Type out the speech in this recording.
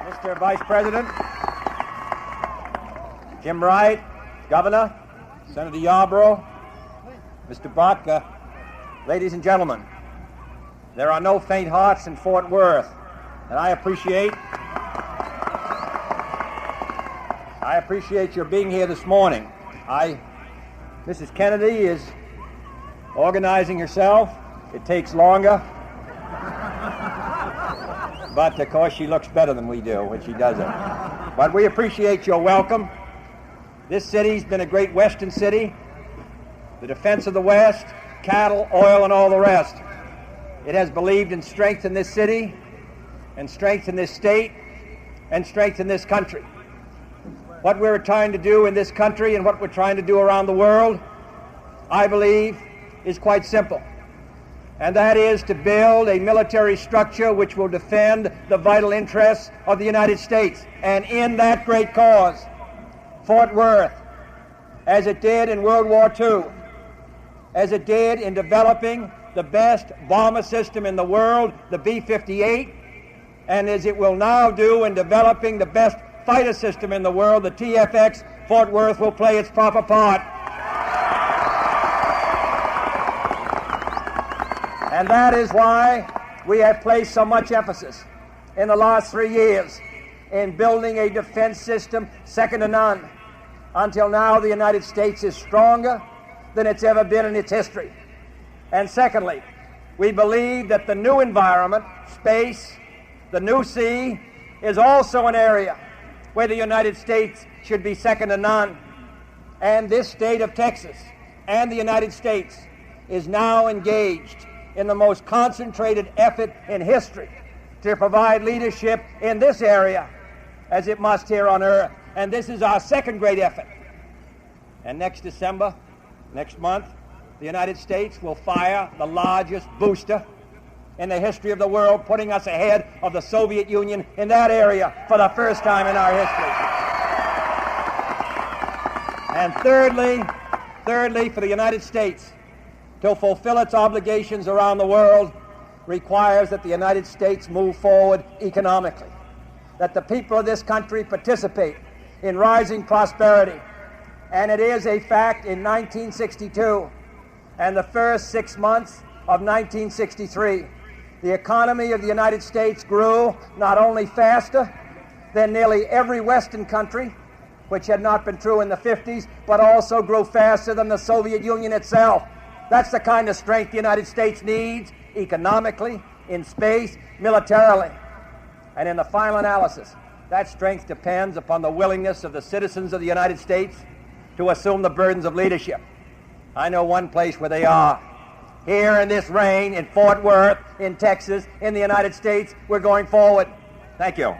Mr. Vice President, Jim Wright, Governor, Senator Yarborough, Mr. Botka, ladies and gentlemen, there are no faint hearts in Fort Worth, and I appreciate your being here this morning. Mrs. Kennedy is organizing herself. It takes longer. But, of course, she looks better than we do when she does it. But we appreciate your welcome. This city's been a great Western city, the defense of the West, cattle, oil, and all the rest. It has believed in strength in this city, and strength in this state, and strength in this country. What we're trying to do in this country and what we're trying to do around the world, I believe, is quite simple. And that is to build a military structure which will defend the vital interests of the United States. And in that great cause, Fort Worth, as it did in World War II, as it did in developing the best bomber system in the world, the B-58, and as it will now do in developing the best fighter system in the world, the TFX, Fort Worth will play its proper part. And that is why we have placed so much emphasis in the last 3 years in building a defense system second to none. Until now, the United States is stronger than it's ever been in its history. And secondly, we believe that the new environment, space, the new sea, is also an area where the United States should be second to none. And this state of Texas and the United States is now engaged in the most concentrated effort in history to provide leadership in this area as it must here on Earth. And this is our second great effort. And next December, next month, the United States will fire the largest booster in the history of the world, putting us ahead of the Soviet Union in that area for the first time in our history. And thirdly, for the United States to fulfill its obligations around the world requires that the United States move forward economically, that the people of this country participate in rising prosperity. And it is a fact in 1962 and the first 6 months of 1963, the economy of the United States grew not only faster than nearly every Western country, which had not been true in the 50s, but also grew faster than the Soviet Union itself. That's the kind of strength the United States needs, economically, in space, militarily. And in the final analysis, that strength depends upon the willingness of the citizens of the United States to assume the burdens of leadership. I know one place where they are. Here in this rain, in Fort Worth, in Texas, in the United States, we're going forward. Thank you.